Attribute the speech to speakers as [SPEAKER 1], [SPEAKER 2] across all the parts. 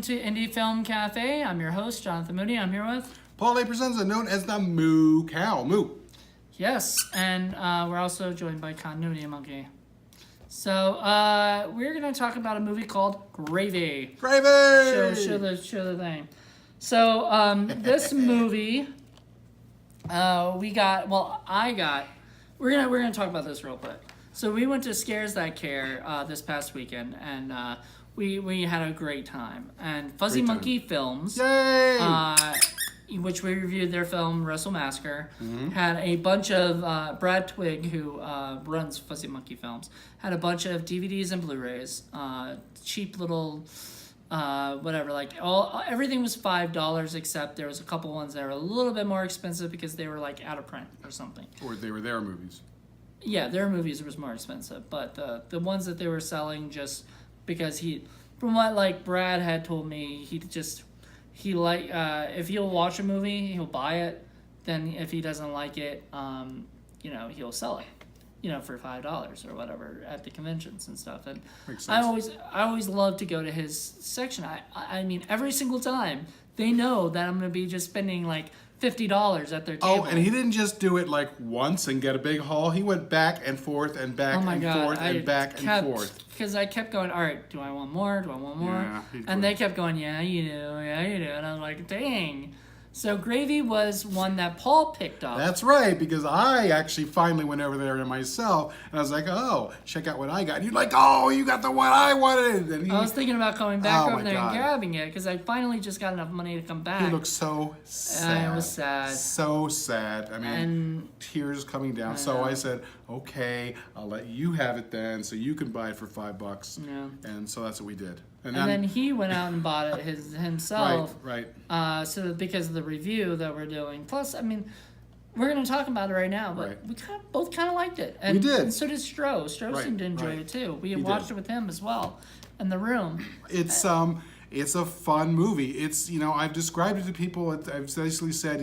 [SPEAKER 1] to Indie Film Cafe. I'm your host, Jonathan Moody. I'm here with...
[SPEAKER 2] Paul A. Presenta, known as the Moo Cow. Moo.
[SPEAKER 1] Yes, and we're also joined by Continuity Monkey. So, we're going to talk about a movie called Gravy.
[SPEAKER 2] Gravy!
[SPEAKER 1] Show the thing. So, this movie, we're gonna talk about this real quick. So we went to Scares That Care this past weekend, and we had a great time. And Fuzzy Monkey Films,
[SPEAKER 2] Yay!
[SPEAKER 1] Which we reviewed their film Wrestle Massacre, had a bunch of Brad Twigg, who runs Fuzzy Monkey Films, had a bunch of DVDs and Blu-rays, cheap little whatever, like everything was $5, except there was a couple ones that were a little bit more expensive because they were like out of print or something.
[SPEAKER 2] Or they were their movies.
[SPEAKER 1] Yeah, their movies was more expensive, but the ones that they were selling, just because from what like Brad had told me, if he'll watch a movie, he'll buy it. Then if he doesn't like it, he'll sell it, for $5 or whatever at the conventions and stuff. And
[SPEAKER 2] Makes sense.
[SPEAKER 1] I always love to go to his section. I mean, every single time they know that I'm gonna be just spending like $50 at their table.
[SPEAKER 2] Oh, and he didn't just do it like once and get a big haul. He went back and forth and back forth and back and forth.
[SPEAKER 1] Because I kept going, all right, do I want more? Do I want more?
[SPEAKER 2] Yeah,
[SPEAKER 1] and they kept going, yeah, you do. And I was like, dang. So Gravy was one that Paul picked up.
[SPEAKER 2] That's right, because I actually finally went over there to myself, and I was like, oh, check out what I got. And you're like, oh, you got the one I wanted. And
[SPEAKER 1] I was thinking about coming back over there
[SPEAKER 2] God.
[SPEAKER 1] and grabbing it, because I finally just got enough money to come back.
[SPEAKER 2] He looked so sad.
[SPEAKER 1] It was sad.
[SPEAKER 2] So sad. I mean, tears coming down. So I said, okay, I'll let you have it then, so you can buy it for $5.
[SPEAKER 1] Yeah.
[SPEAKER 2] And so that's what we did.
[SPEAKER 1] And then he went out and bought it himself.
[SPEAKER 2] Right.
[SPEAKER 1] So because of the review that we're doing. Plus, I mean, we're going to talk about it right now, but we both kind of liked it. And,
[SPEAKER 2] we did.
[SPEAKER 1] And so did Stro. Stro seemed to enjoy it too. We watched it with him as well in the room.
[SPEAKER 2] It's a fun movie. It's, I've described it to people. I've basically said,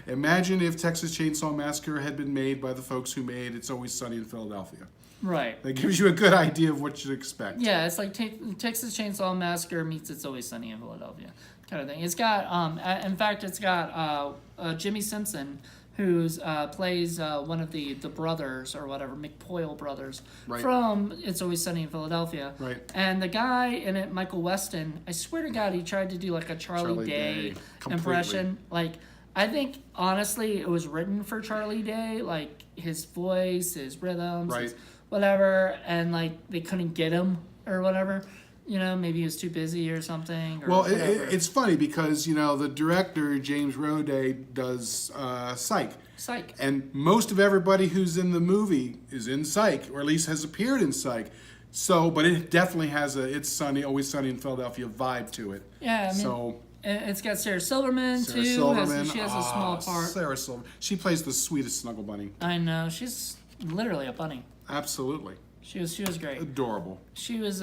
[SPEAKER 2] imagine if Texas Chainsaw Massacre had been made by the folks who made It's Always Sunny in Philadelphia.
[SPEAKER 1] Right.
[SPEAKER 2] That gives you a good idea of what you'd expect.
[SPEAKER 1] Yeah, it's like Texas Chainsaw Massacre meets It's Always Sunny in Philadelphia kind of thing. It's got, in fact, it's got Jimmy Simpson, who's plays one of the brothers or whatever, McPoyle brothers, from It's Always Sunny in Philadelphia.
[SPEAKER 2] Right.
[SPEAKER 1] And the guy in it, Michael Weston, I swear to God, he tried to do like a Charlie Day impression. Like, I think, honestly, it was written for Charlie Day, like his voice, his rhythms, his whatever, and like they couldn't get him or whatever. Maybe he was too busy or something. Or
[SPEAKER 2] it's funny because, the director, James Roday, does Psych.
[SPEAKER 1] Psych.
[SPEAKER 2] And most of everybody who's in the movie is in Psych, or at least has appeared in Psych. So, but it definitely has a It's Sunny, Always Sunny in Philadelphia vibe to it.
[SPEAKER 1] Yeah, I mean, it's got Sarah Silverman, too. She has a small part.
[SPEAKER 2] Sarah Silverman. She plays the sweetest Snuggle Bunny.
[SPEAKER 1] I know. She's literally a bunny.
[SPEAKER 2] Absolutely.
[SPEAKER 1] She was great.
[SPEAKER 2] Adorable.
[SPEAKER 1] She was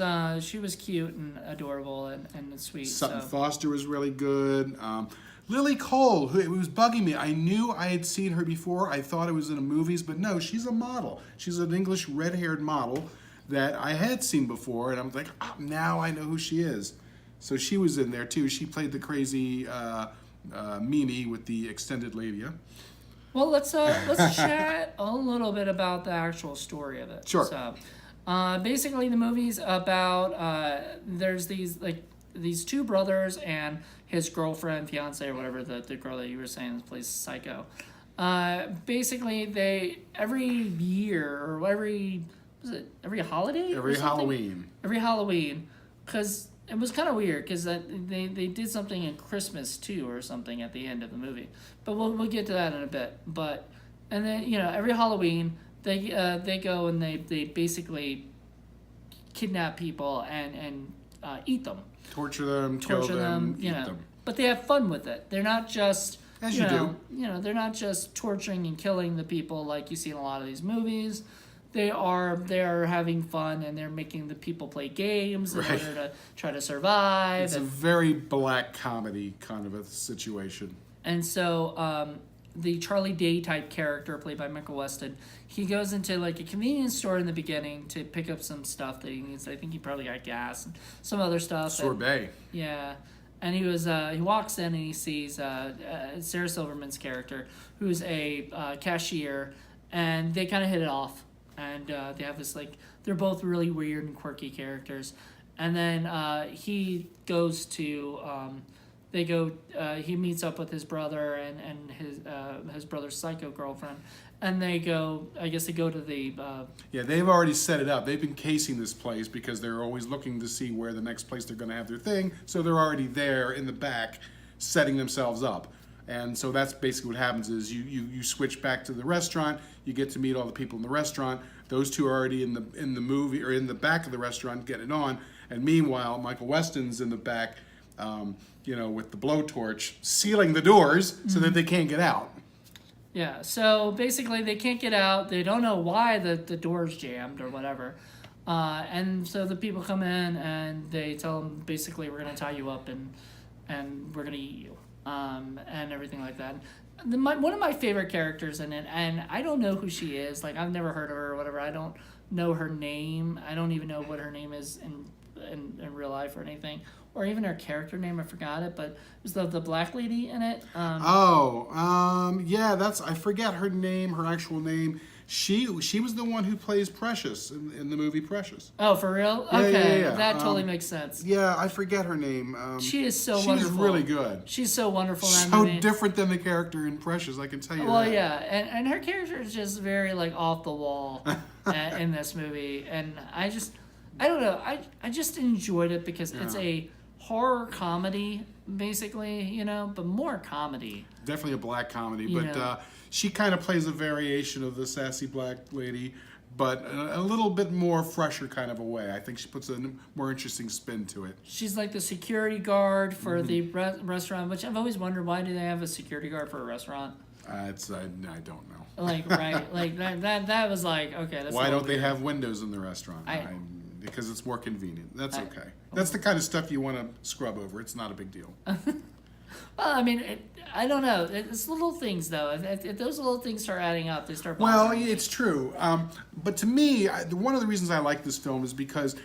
[SPEAKER 1] cute and adorable and sweet.
[SPEAKER 2] Sutton Foster was really good. Lily Cole, who it was bugging me. I knew I had seen her before. I thought it was in the movies, but no, she's a model. She's an English red-haired model that I had seen before, and I'm like, now I know who she is. So she was in there too. She played the crazy Mimi with the extended labia.
[SPEAKER 1] Well, let's chat a little bit about the actual story of it.
[SPEAKER 2] Sure.
[SPEAKER 1] So, basically, the movie's about there's these two brothers and his girlfriend, fiance, or whatever, the girl that you were saying plays Psycho. Basically, they every year or every holiday?
[SPEAKER 2] Every Halloween.
[SPEAKER 1] Every Halloween, because it was kind of weird because they did something in Christmas too or something at the end of the movie, but we'll get to that in a bit. But and then every Halloween they go and they basically kidnap people and eat them,
[SPEAKER 2] torture them, kill them, eat them.
[SPEAKER 1] But they have fun with it. They're not just
[SPEAKER 2] do.
[SPEAKER 1] They're not just torturing and killing the people like you see in a lot of these movies. They are having fun and they're making the people play games in order to try to survive.
[SPEAKER 2] It's a very black comedy kind of a situation.
[SPEAKER 1] And so the Charlie Day type character played by Michael Weston, he goes into like a convenience store in the beginning to pick up some stuff that he needs. I think he probably got gas and some other stuff.
[SPEAKER 2] Sorbet.
[SPEAKER 1] Yeah. and he walks in and he sees Sarah Silverman's character, who's a cashier, and they kind of hit it off, and they have this like they're both really weird and quirky characters, and then he goes to he meets up with his brother and his brother's psycho girlfriend, and they go to the
[SPEAKER 2] Yeah, they've already set it up. They've been casing this place because they're always looking to see where the next place they're going to have their thing. So they're already there in the back, setting themselves up. And so that's basically what happens is you switch back to the restaurant. You get to meet all the people in the restaurant. Those two are already in the movie or in the back of the restaurant getting it on. And meanwhile, Michael Weston's in the back, with the blowtorch, sealing the doors so that they can't get out.
[SPEAKER 1] Yeah, so basically they can't get out. They don't know why the door's jammed or whatever. And so the people come in and they tell them, basically, we're going to tie you up and we're going to eat you and everything like that. One of my favorite characters in it, and I don't know who she is. Like, I've never heard of her or whatever. I don't know her name. I don't even know what her name is in real life or anything. Or even her character name, I forgot it, but it was the black lady in it.
[SPEAKER 2] I forget her name, her actual name. She was the one who plays Precious in the movie Precious.
[SPEAKER 1] Oh, for real?
[SPEAKER 2] Yeah,
[SPEAKER 1] Okay,
[SPEAKER 2] yeah.
[SPEAKER 1] that totally makes sense.
[SPEAKER 2] Yeah, I forget her name.
[SPEAKER 1] She is so wonderful.
[SPEAKER 2] She's really good.
[SPEAKER 1] She's so wonderful. In that
[SPEAKER 2] So
[SPEAKER 1] movie.
[SPEAKER 2] different than the character in Precious, I can tell you
[SPEAKER 1] Well,
[SPEAKER 2] that.
[SPEAKER 1] yeah, and her character is just very like off the wall in this movie, and I don't know, I just enjoyed it because it's a horror comedy, basically, but more comedy.
[SPEAKER 2] Definitely a black comedy,
[SPEAKER 1] Yeah.
[SPEAKER 2] but she kind of plays a variation of the sassy black lady, but a little bit more fresher kind of a way. I think she puts a more interesting spin to it.
[SPEAKER 1] She's like the security guard for the restaurant, which I've always wondered, why do they have a security guard for a restaurant?
[SPEAKER 2] I don't know.
[SPEAKER 1] Like, right, like that was like, okay. That's
[SPEAKER 2] Why don't they have windows in the restaurant? Because it's more convenient. That's okay. That's the kind of stuff you want to scrub over. It's not a big deal.
[SPEAKER 1] Well, I mean, I don't know. It's little things, though. If those little things start adding up, they start
[SPEAKER 2] Well,
[SPEAKER 1] bothering me.
[SPEAKER 2] it's true. But to me, one of the reasons I like this film is because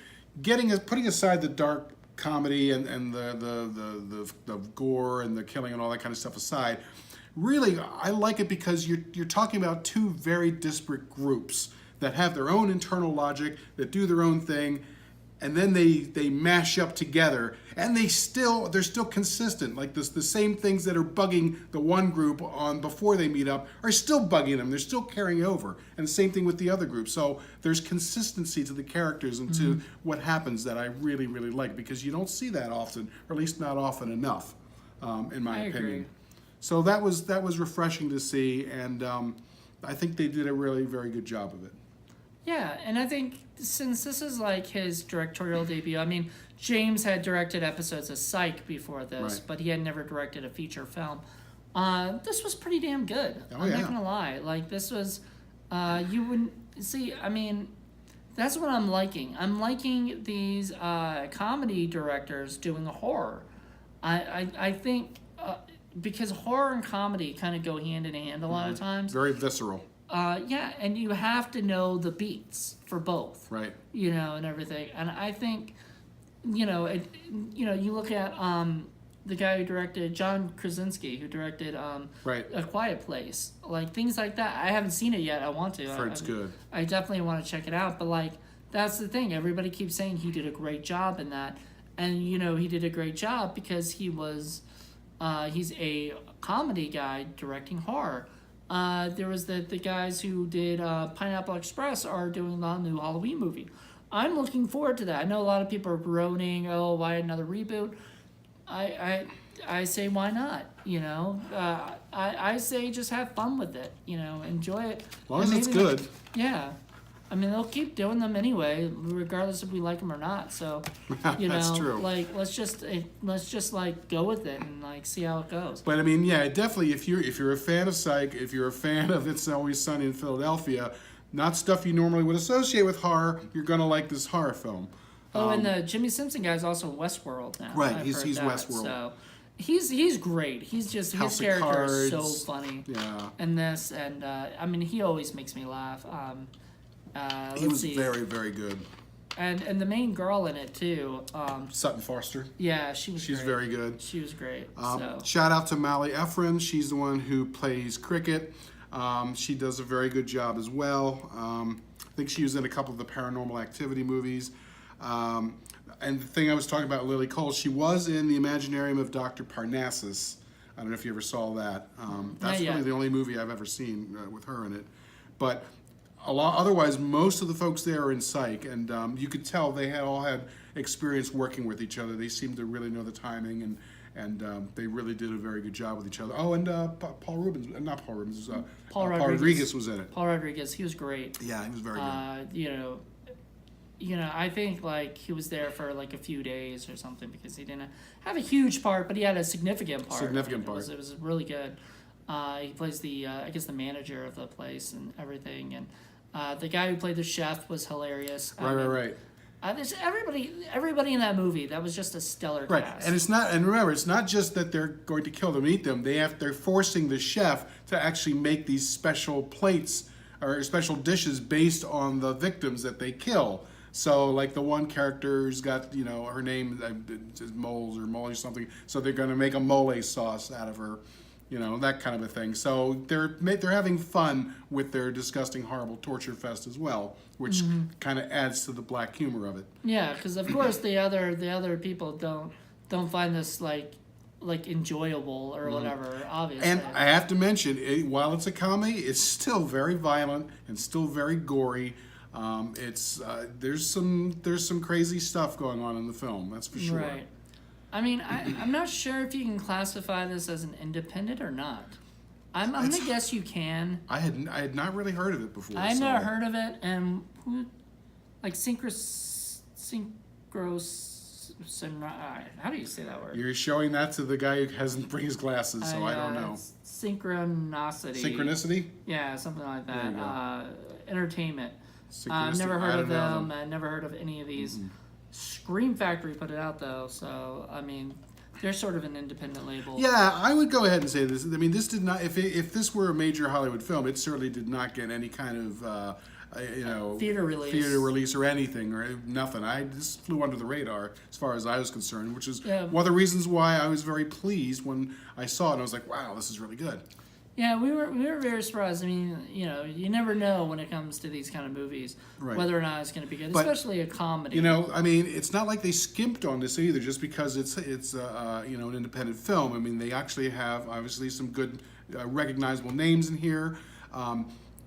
[SPEAKER 2] putting aside the dark comedy and the gore and the killing and all that kind of stuff aside, really, I like it because you're talking about two very disparate groups that have their own internal logic, that do their own thing, and then they mash up together, and they're still consistent. Like the same things that are bugging the one group on before they meet up are still bugging them. They're still carrying over, and the same thing with the other group. So there's consistency to the characters and to what happens that I really, really like, because you don't see that often, or at least not often enough, in my opinion.
[SPEAKER 1] Agree.
[SPEAKER 2] So that was refreshing to see, and I think they did a really very good job of it.
[SPEAKER 1] Yeah, and I think since this is like his directorial debut, I mean, James had directed episodes of Psych before this,
[SPEAKER 2] Right.
[SPEAKER 1] but he had never directed a feature film. This was pretty damn good. I'm
[SPEAKER 2] yeah.
[SPEAKER 1] not gonna lie. Like, this was, you wouldn't see. I mean, that's what I'm liking. I'm liking these comedy directors doing a horror. I think because horror and comedy kind of go hand in hand a lot of times.
[SPEAKER 2] Very visceral.
[SPEAKER 1] Yeah, and you have to know the beats for both.
[SPEAKER 2] Right.
[SPEAKER 1] And everything. And I think, you look at the guy who directed, John Krasinski, who directed
[SPEAKER 2] Right.
[SPEAKER 1] A Quiet Place. Like, things like that. I haven't seen it yet. I want to.
[SPEAKER 2] I've heard it's good.
[SPEAKER 1] I definitely want to check it out. But, like, that's the thing. Everybody keeps saying he did a great job in that. And, he did a great job because he's a comedy guy directing horror. There was the guys who did Pineapple Express are doing the new Halloween movie. I'm looking forward to that. I know a lot of people are groaning, oh, why another reboot? I say, why not? I say just have fun with it. Enjoy it.
[SPEAKER 2] As long as
[SPEAKER 1] And
[SPEAKER 2] it's
[SPEAKER 1] maybe
[SPEAKER 2] good.
[SPEAKER 1] Yeah. I mean, they'll keep doing them anyway, regardless if we like them or not. So,
[SPEAKER 2] That's true.
[SPEAKER 1] like, let's just like go with it and like see how it goes.
[SPEAKER 2] But I mean, yeah, definitely. If you're a fan of Psych, if you're a fan of It's Always Sunny in Philadelphia, not stuff you normally would associate with horror, you're gonna like this horror film.
[SPEAKER 1] Oh, and the Jimmy Simpson guy's also in Westworld now.
[SPEAKER 2] Right,
[SPEAKER 1] I've
[SPEAKER 2] he's
[SPEAKER 1] heard that.
[SPEAKER 2] Westworld.
[SPEAKER 1] So he's great. He's just
[SPEAKER 2] House
[SPEAKER 1] his
[SPEAKER 2] of
[SPEAKER 1] character is so
[SPEAKER 2] Cards.
[SPEAKER 1] funny.
[SPEAKER 2] Yeah.
[SPEAKER 1] In this, and I mean, he always makes me laugh.
[SPEAKER 2] He was
[SPEAKER 1] Let's see.
[SPEAKER 2] very, very good.
[SPEAKER 1] and the main girl in it too.
[SPEAKER 2] Sutton Foster.
[SPEAKER 1] Yeah, she's
[SPEAKER 2] She's
[SPEAKER 1] great.
[SPEAKER 2] very good.
[SPEAKER 1] She was great.
[SPEAKER 2] Shout out to Mally Ephron. She's the one who plays Cricket. She does a very good job as well. I think she was in a couple of the Paranormal Activity movies. And the thing I was talking about, Lily Cole, she was in the Imaginarium of Dr. Parnassus. I don't know if you ever saw that. That's
[SPEAKER 1] Not
[SPEAKER 2] really
[SPEAKER 1] yet.
[SPEAKER 2] the only movie I've ever seen with her in it. But otherwise, most of the folks there are in psych, and you could tell they all had experience working with each other. They seemed to really know the timing, and they really did a very good job with each other. Oh, and Paul Rubens, not Paul Rubens,
[SPEAKER 1] Paul
[SPEAKER 2] Rodriguez was in it.
[SPEAKER 1] Paul Rodriguez, he was great.
[SPEAKER 2] Yeah, he was very good.
[SPEAKER 1] I think like he was there for like a few days or something because he didn't have a huge part, but he had a significant part.
[SPEAKER 2] Significant part.
[SPEAKER 1] It was really good. He plays the I guess the manager of the place and everything, and the guy who played the chef was hilarious.
[SPEAKER 2] Right.
[SPEAKER 1] There's everybody in that movie. That was just a stellar
[SPEAKER 2] Right,
[SPEAKER 1] cast.
[SPEAKER 2] and remember, it's not just that they're going to kill them, eat them. They're forcing the chef to actually make these special plates or special dishes based on the victims that they kill. So, like the one character's got, her name is Moles or Molly or something. So they're going to make a mole sauce out of her, that kind of a thing. So they're having fun with their disgusting, horrible torture fest as well, which kind of adds to the black humor of it.
[SPEAKER 1] Yeah, because of course the other people don't find this like enjoyable or whatever. Obviously,
[SPEAKER 2] And I have to mention, while it's a comedy, it's still very violent and still very gory. There's some crazy stuff going on in the film. That's for sure.
[SPEAKER 1] Right. I mean, I'm not sure if you can classify this as an independent or not. I'm gonna guess you can.
[SPEAKER 2] I had not really heard of it before.
[SPEAKER 1] I've never heard of it, and like how do you say that word?
[SPEAKER 2] You're showing that to the guy who hasn't bring his glasses, so I don't know.
[SPEAKER 1] Synchronicity.
[SPEAKER 2] Synchronicity?
[SPEAKER 1] Yeah, something like
[SPEAKER 2] There you
[SPEAKER 1] that. Entertainment.
[SPEAKER 2] Synchronicity.
[SPEAKER 1] Never heard
[SPEAKER 2] I
[SPEAKER 1] of
[SPEAKER 2] don't know
[SPEAKER 1] them. I never heard of any of these. Scream Factory put it out though, so I mean, they're sort of an independent label.
[SPEAKER 2] Yeah, I would go ahead and say this. I mean, this did not. If this were a major Hollywood film, it certainly did not get any kind of
[SPEAKER 1] Theater release
[SPEAKER 2] or anything or nothing. This flew under the radar as far as I was concerned, which is
[SPEAKER 1] Yeah.
[SPEAKER 2] one of the reasons why I was very pleased when I saw it. And I was like, wow, this is really good.
[SPEAKER 1] Yeah, we were very surprised. I mean, you never know when it comes to these kind of movies
[SPEAKER 2] Right.
[SPEAKER 1] whether or not it's going to be good,
[SPEAKER 2] But,
[SPEAKER 1] especially a comedy.
[SPEAKER 2] I mean, it's not like they skimped on this either, just because it's an independent film. I mean, they actually have obviously some good recognizable names in here.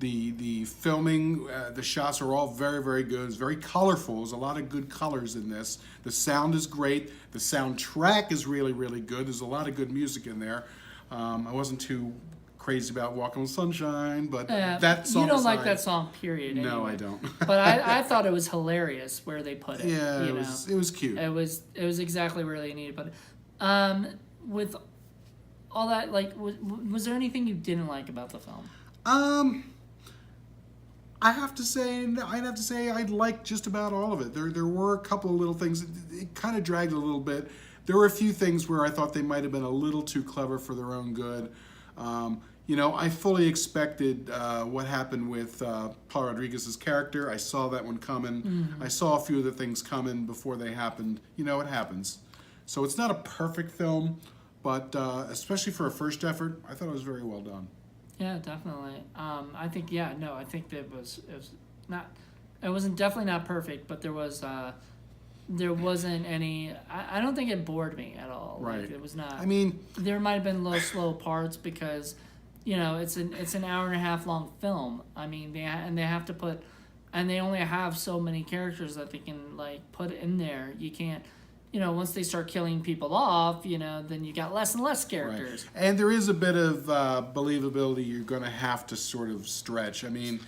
[SPEAKER 2] The filming, the shots are all very, very good. It's very colorful. There's a lot of good colors in this. The sound is great. The soundtrack is really, really good. There's a lot of good music in there. I wasn't too crazy about Walking on Sunshine, but that song
[SPEAKER 1] you don't
[SPEAKER 2] aside,
[SPEAKER 1] like that song, period.
[SPEAKER 2] No,
[SPEAKER 1] anyway.
[SPEAKER 2] I don't.
[SPEAKER 1] But I thought it was hilarious where they put it.
[SPEAKER 2] Yeah,
[SPEAKER 1] you
[SPEAKER 2] it was cute.
[SPEAKER 1] It was exactly where they needed. But with all that, like, was there anything you didn't like about the film?
[SPEAKER 2] I'd have to say I liked just about all of it. There were a couple of little things. It kind of dragged a little bit. There were a few things where I thought they might have been a little too clever for their own good. I fully expected what happened with Paul Rodriguez's character. I saw that one coming.
[SPEAKER 1] Mm-hmm.
[SPEAKER 2] I saw a few of the things coming before they happened. It happens. So it's not a perfect film, but especially for a first effort, I thought it was very well done.
[SPEAKER 1] Yeah, definitely. I think that it was not. It wasn't definitely not perfect, but there wasn't any. I don't think it bored me at all.
[SPEAKER 2] Right.
[SPEAKER 1] Like, it was not.
[SPEAKER 2] I mean,
[SPEAKER 1] there might have been slow parts because, it's an hour and a half long film. I mean, they have to put, and they only have so many characters that they can put in there. You can't. Once they start killing people off, then you got less and less characters.
[SPEAKER 2] Right. And there is a bit of believability you're going to have to sort of stretch. I mean,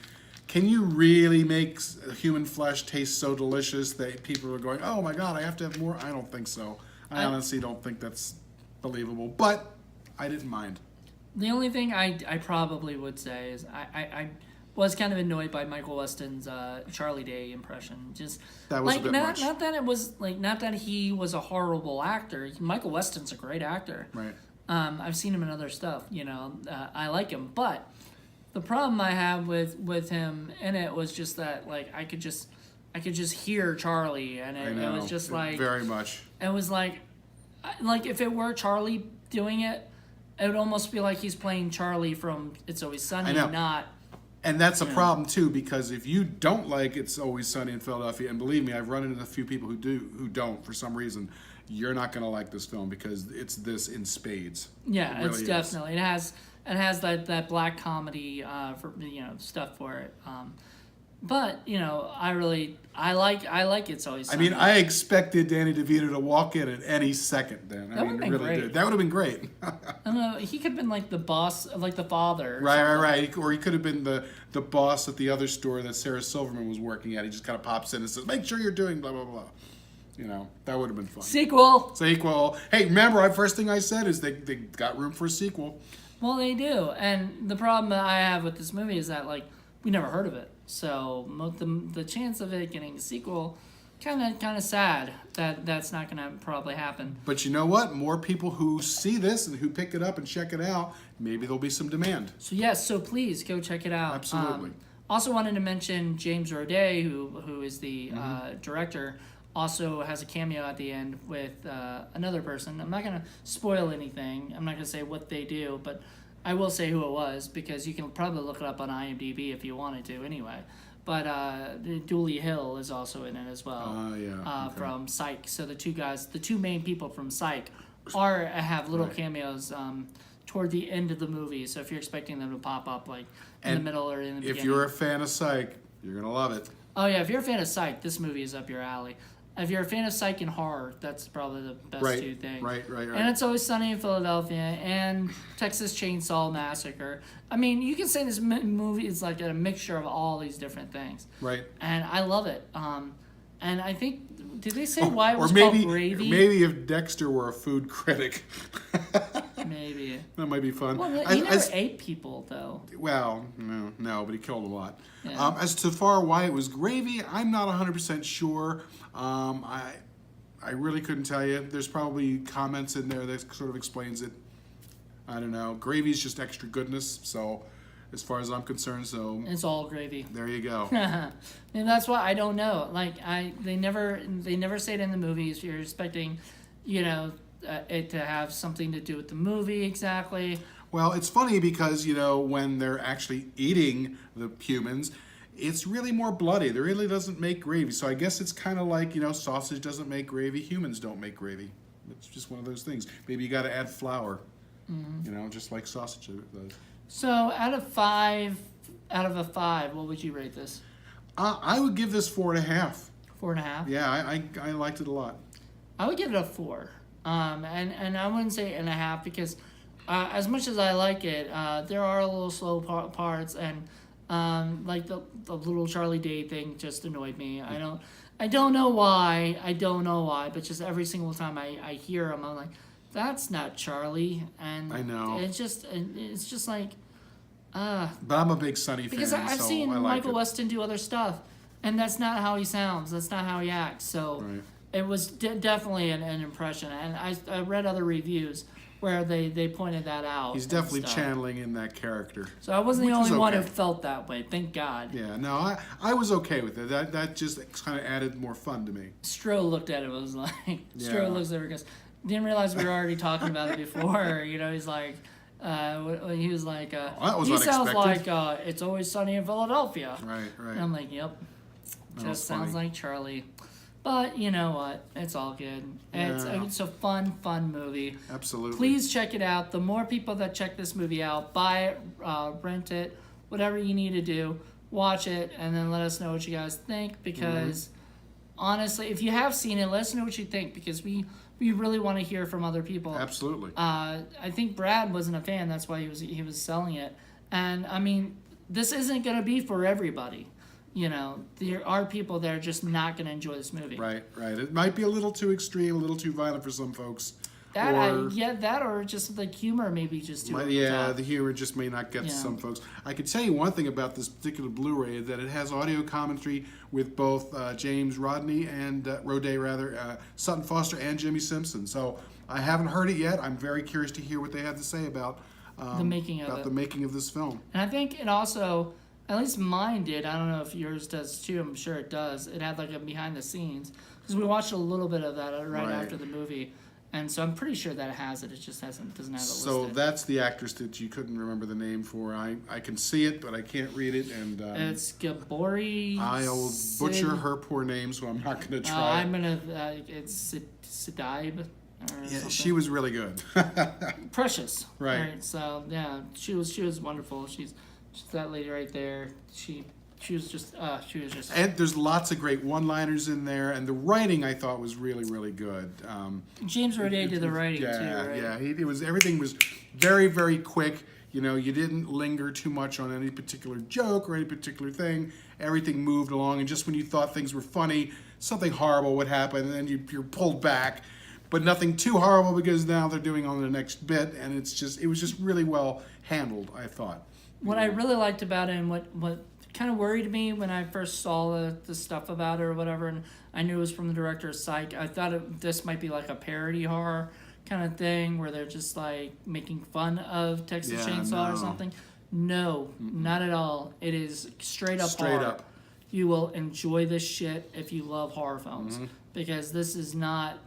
[SPEAKER 2] can you really make human flesh taste so delicious that people are going, oh my God, I have to have more? I don't think so. I honestly don't think that's believable, but I didn't mind.
[SPEAKER 1] The only thing I probably would say is I was kind of annoyed by Michael Weston's Charlie Day impression. Just
[SPEAKER 2] that was a bit much.
[SPEAKER 1] Not that it was not that he was a horrible actor. Michael Weston's a great actor.
[SPEAKER 2] Right.
[SPEAKER 1] I've seen him in other stuff. I like him, but the problem I have with him in it was just that I could just I could just hear Charlie, and
[SPEAKER 2] I
[SPEAKER 1] it
[SPEAKER 2] know.
[SPEAKER 1] was just like
[SPEAKER 2] very much.
[SPEAKER 1] it was like if it were Charlie doing it, it would almost be like he's playing Charlie from It's Always Sunny,
[SPEAKER 2] I know.
[SPEAKER 1] not.
[SPEAKER 2] And that's a problem too, because if you don't like It's Always Sunny in Philadelphia, and believe me, I've run into a few people who don't for some reason, you're not going to like this film because it's this in spades.
[SPEAKER 1] Yeah,
[SPEAKER 2] It really
[SPEAKER 1] it's
[SPEAKER 2] is.
[SPEAKER 1] definitely it has that black comedy for stuff for it. But I like It's Always
[SPEAKER 2] I
[SPEAKER 1] Sunny.
[SPEAKER 2] mean, I expected Danny DeVito to walk in at any second. Then
[SPEAKER 1] That would've been great.
[SPEAKER 2] That would have been great.
[SPEAKER 1] I don't know. He could have been like the boss, like the father.
[SPEAKER 2] Right. Or he could have been the boss at the other store that Sarah Silverman was working at. He just kind of pops in and says, "Make sure you're doing blah blah blah." That would have been fun.
[SPEAKER 1] Sequel.
[SPEAKER 2] Hey, remember, first thing I said is they got room for a sequel.
[SPEAKER 1] Well, they do, and the problem that I have with this movie is that we never heard of it, so the chance of it getting a sequel, kind of sad that that's not gonna probably happen.
[SPEAKER 2] But you know what? More people who see this and who pick it up and check it out, maybe there'll be some demand.
[SPEAKER 1] So yes, so please go check it out.
[SPEAKER 2] Absolutely.
[SPEAKER 1] Also wanted to mention James Roday, who is the director, also has a cameo at the end with another person. I'm not going to spoil anything. I'm not going to say what they do, but I will say who it was because you can probably look it up on IMDb if you wanted to anyway. But Dooley Hill is also in it as well.
[SPEAKER 2] Okay.
[SPEAKER 1] From Psych. So the two main people from Psych have little
[SPEAKER 2] Right.
[SPEAKER 1] cameos toward the end of the movie. So if you're expecting them to pop up in the
[SPEAKER 2] And
[SPEAKER 1] middle or in the beginning.
[SPEAKER 2] If you're a fan of Psych, you're going to love it.
[SPEAKER 1] Oh yeah, if you're a fan of Psych, this movie is up your alley. If you're a fan of Psych and horror, that's probably the best two things.
[SPEAKER 2] Right.
[SPEAKER 1] And It's Always Sunny in Philadelphia and Texas Chainsaw Massacre. I mean, you can say this movie is like a mixture of all these different things.
[SPEAKER 2] Right.
[SPEAKER 1] And I love it. And I think, did they say why it was
[SPEAKER 2] maybe,
[SPEAKER 1] called Gravy?
[SPEAKER 2] Maybe if Dexter were a food critic.
[SPEAKER 1] Maybe.
[SPEAKER 2] That might be fun.
[SPEAKER 1] Well, he never ate people, though.
[SPEAKER 2] Well, no, but he killed a lot.
[SPEAKER 1] Yeah.
[SPEAKER 2] As to far why it was gravy, I'm not 100% sure. I really couldn't tell you. There's probably comments in there that sort of explains it. I don't know. Gravy's just extra goodness, so as far as I'm concerned, so
[SPEAKER 1] It's all gravy.
[SPEAKER 2] there you go.
[SPEAKER 1] And that's why I don't know. They never say it in the movies. You're expecting, it to have something to do with the movie exactly.
[SPEAKER 2] Well, it's funny because, when they're actually eating the humans, it's really more bloody. It really doesn't make gravy. So I guess it's kind of like, sausage doesn't make gravy, humans don't make gravy. It's just one of those things. Maybe you got to add flour, just like sausage does.
[SPEAKER 1] So out of a 5, what would you rate this?
[SPEAKER 2] I would give this 4.5.
[SPEAKER 1] 4.5?
[SPEAKER 2] Yeah, I liked it a lot.
[SPEAKER 1] I would give it a 4. And I wouldn't say 8.5 because as much as I like it, there are a little slow parts and like the little Charlie Day thing just annoyed me. I don't know why, but just every single time I hear him, I'm like, that's not Charlie. And
[SPEAKER 2] I know.
[SPEAKER 1] it's just like,
[SPEAKER 2] But I'm a big Sonny fan,
[SPEAKER 1] because I've
[SPEAKER 2] so
[SPEAKER 1] seen
[SPEAKER 2] I like
[SPEAKER 1] Michael
[SPEAKER 2] it.
[SPEAKER 1] Weston do other stuff, and that's not how he sounds. That's not how he acts. So
[SPEAKER 2] Right.
[SPEAKER 1] it was definitely an impression, and I read other reviews where they pointed that out.
[SPEAKER 2] He's
[SPEAKER 1] and
[SPEAKER 2] definitely
[SPEAKER 1] stuff.
[SPEAKER 2] channeling in that character.
[SPEAKER 1] So I wasn't the
[SPEAKER 2] Which was
[SPEAKER 1] only one who
[SPEAKER 2] okay.
[SPEAKER 1] felt that way. Thank God.
[SPEAKER 2] Yeah, no, I was okay with it. That just kind of added more fun to me.
[SPEAKER 1] Stro looked at it and was like,
[SPEAKER 2] Yeah.
[SPEAKER 1] Stro looks at it and goes, didn't realize we were already talking about it before. He's like, he was like,
[SPEAKER 2] that was
[SPEAKER 1] he sounds
[SPEAKER 2] unexpected.
[SPEAKER 1] like It's Always Sunny in Philadelphia.
[SPEAKER 2] Right.
[SPEAKER 1] And I'm like, yep.
[SPEAKER 2] That was
[SPEAKER 1] Just sounds
[SPEAKER 2] funny.
[SPEAKER 1] like Charlie. But you know what? It's all good.
[SPEAKER 2] Yeah.
[SPEAKER 1] It's a fun movie.
[SPEAKER 2] Absolutely.
[SPEAKER 1] Please check it out. The more people that check this movie out, buy it, rent it, whatever you need to do, watch it, and then let us know what you guys think. Because honestly, if you have seen it, let us know what you think. Because we really want to hear from other people.
[SPEAKER 2] Absolutely.
[SPEAKER 1] I think Brad wasn't a fan. That's why he was selling it. And I mean, this isn't going to be for everybody. There are people that are just not going to enjoy this movie.
[SPEAKER 2] Right. It might be a little too extreme, a little too violent for some folks.
[SPEAKER 1] That or just the humor maybe just too over the top.
[SPEAKER 2] The humor just may not get to
[SPEAKER 1] Yeah.
[SPEAKER 2] some folks. I could tell you one thing about this particular Blu-ray, that it has audio commentary with both James Rodney and Roday, Sutton Foster and Jimmy Simpson. So I haven't heard it yet. I'm very curious to hear what they have to say about
[SPEAKER 1] The making of
[SPEAKER 2] about
[SPEAKER 1] it.
[SPEAKER 2] the making of this film.
[SPEAKER 1] And I think it also, At least mine did. I don't know if yours does too. I'm sure it does. It had like a behind the scenes because we watched a little bit of that right after the movie, and so I'm pretty sure that it has it. It just doesn't have it
[SPEAKER 2] So
[SPEAKER 1] listed.
[SPEAKER 2] that's the actress that you couldn't remember the name for. I can see it, but I can't read it, and
[SPEAKER 1] It's Gabori.
[SPEAKER 2] I'll butcher her poor name, so I'm not going to try.
[SPEAKER 1] I'm gonna. It's Sidaib.
[SPEAKER 2] Yeah, she was really good.
[SPEAKER 1] Precious.
[SPEAKER 2] Right.
[SPEAKER 1] So yeah, she was wonderful. She's that lady right there. She was just.
[SPEAKER 2] And there's lots of great one-liners in there, and the writing I thought was really, really good.
[SPEAKER 1] James Roday did the writing
[SPEAKER 2] yeah,
[SPEAKER 1] too, right?
[SPEAKER 2] Yeah, everything was very, very quick. You know, you didn't linger too much on any particular joke or any particular thing. Everything moved along, and just when you thought things were funny, something horrible would happen, and then you're pulled back. But nothing too horrible because now they're doing on the next bit, and it was just really well handled, I thought.
[SPEAKER 1] What I really liked about it, and what kind of worried me when I first saw the stuff about it or whatever, and I knew it was from the director of Psych, I thought this might be like a parody horror kind of thing where they're just like making fun of Texas Chainsaw or something. No, not at all. It is straight up horror. You will enjoy this shit if you love horror films because this is not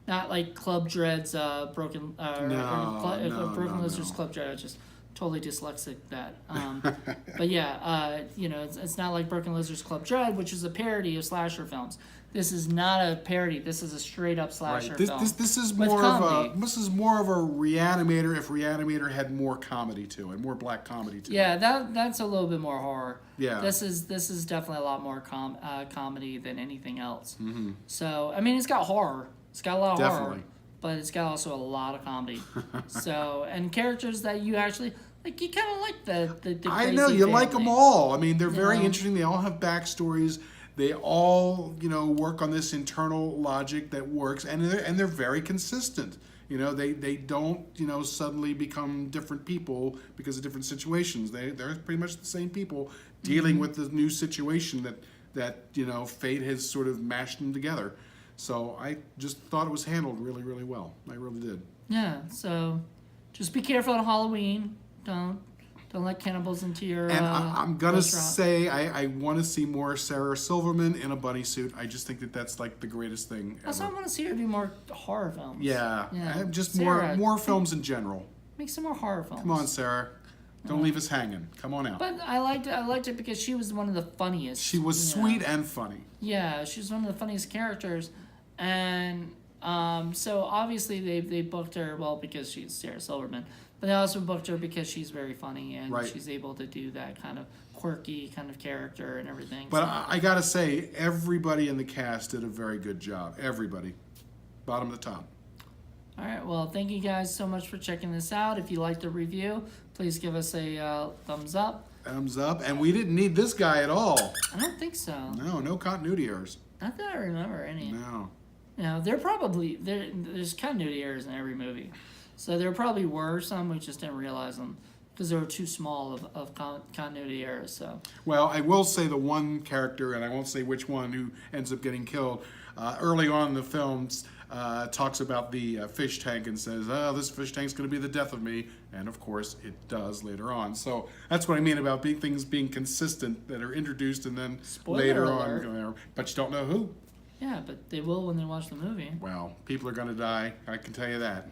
[SPEAKER 1] like Club Dread's Broken Lizard's Club Dread. I just totally dyslexic that. But yeah, it's not like Broken Lizard's Club Dread, which is a parody of slasher films. This is not a parody. This is a straight up slasher film.
[SPEAKER 2] This is more of a Reanimator if Reanimator had more comedy to it, more black comedy to it.
[SPEAKER 1] Yeah, that's a little bit more horror.
[SPEAKER 2] Yeah.
[SPEAKER 1] This is definitely a lot more comedy than anything else. Mm-hmm. So I mean, it's got horror. It's got a lot of horror, but it's got also a lot of comedy. So and characters that you actually like. You kind of like the
[SPEAKER 2] I know you
[SPEAKER 1] family.
[SPEAKER 2] like them all. I mean, they're very interesting. They all have backstories. They all, work on this internal logic that works, and they're very consistent. They don't, suddenly become different people because of different situations. They're pretty much the same people dealing with the new situation that fate has sort of mashed them together. So I just thought it was handled really, really well. I really did.
[SPEAKER 1] Yeah. So just be careful on Halloween. Don't let cannibals into your
[SPEAKER 2] And I'm going to
[SPEAKER 1] restaurant.
[SPEAKER 2] say I want to see more Sarah Silverman in a bunny suit. I just think that's like the greatest thing ever.
[SPEAKER 1] Also, I want to see her do more horror films.
[SPEAKER 2] Yeah. Just
[SPEAKER 1] Sarah,
[SPEAKER 2] more films in general.
[SPEAKER 1] Make some more horror films.
[SPEAKER 2] Come on, Sarah. Don't leave us hanging. Come on out.
[SPEAKER 1] But I liked it because she was one of the funniest.
[SPEAKER 2] She was sweet and funny.
[SPEAKER 1] Yeah, she was one of the funniest characters. And so obviously they booked her, well, because she's Sarah Silverman. But they also booked her because she's very funny and she's able to do that kind of quirky kind of character and everything.
[SPEAKER 2] But I got to say, everybody in the cast did a very good job. Everybody. Bottom to top.
[SPEAKER 1] All right, well, thank you guys so much for checking this out. If you liked the review, please give us a thumbs up.
[SPEAKER 2] Thumbs up. And we didn't need this guy at all.
[SPEAKER 1] I don't think so.
[SPEAKER 2] No continuity errors.
[SPEAKER 1] Not that I remember any.
[SPEAKER 2] No.
[SPEAKER 1] There's continuity errors in every movie. So there probably were some, we just didn't realize them because they were too small of continuity errors. So.
[SPEAKER 2] Well, I will say the one character, and I won't say which one, who ends up getting killed, early on in the films talks about the fish tank and says, this fish tank's going to be the death of me. And, of course, it does later on. So that's what I mean about things being consistent that are introduced and then later on. But you don't know who.
[SPEAKER 1] Yeah, but they will when they watch the movie.
[SPEAKER 2] Well, people are going to die. I can tell you that.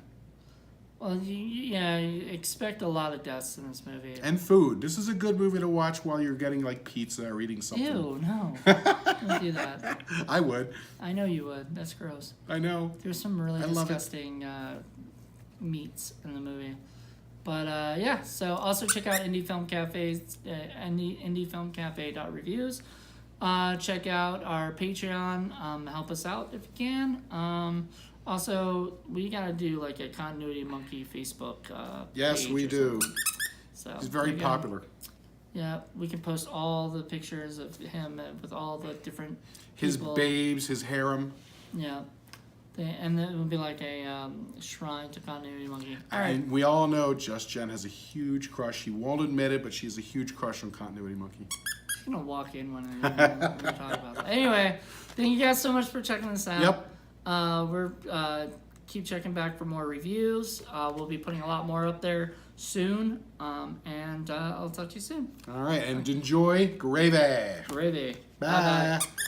[SPEAKER 1] Well, you expect a lot of deaths in this movie.
[SPEAKER 2] And food. This is a good movie to watch while you're getting like pizza or eating something.
[SPEAKER 1] Ew, no. Don't do that.
[SPEAKER 2] I would.
[SPEAKER 1] I know you would. That's gross.
[SPEAKER 2] I know.
[SPEAKER 1] There's some really disgusting meats in the movie. But yeah, so also check out Indie Film Cafe's indiefilmcafe.reviews. Check out our Patreon. Help us out if you can. Also, we gotta do like a Continuity Monkey Facebook
[SPEAKER 2] yes,
[SPEAKER 1] page
[SPEAKER 2] we do.
[SPEAKER 1] So
[SPEAKER 2] he's very popular.
[SPEAKER 1] Yeah, we can post all the pictures of him with all the different
[SPEAKER 2] his
[SPEAKER 1] people.
[SPEAKER 2] babes, his harem.
[SPEAKER 1] Yeah, and then it would be like a shrine to Continuity Monkey. All right.
[SPEAKER 2] And we all know Just Jen has a huge crush. She won't admit it, but she has a huge crush on Continuity Monkey.
[SPEAKER 1] I'm gonna walk in when we talk about that. Anyway, thank you guys so much for checking this out.
[SPEAKER 2] Yep.
[SPEAKER 1] We're keep checking back for more reviews. We'll be putting a lot more up there soon. And I'll talk to you soon.
[SPEAKER 2] All right, and enjoy gravy.
[SPEAKER 1] Gravy.
[SPEAKER 2] Bye.
[SPEAKER 1] Bye-bye.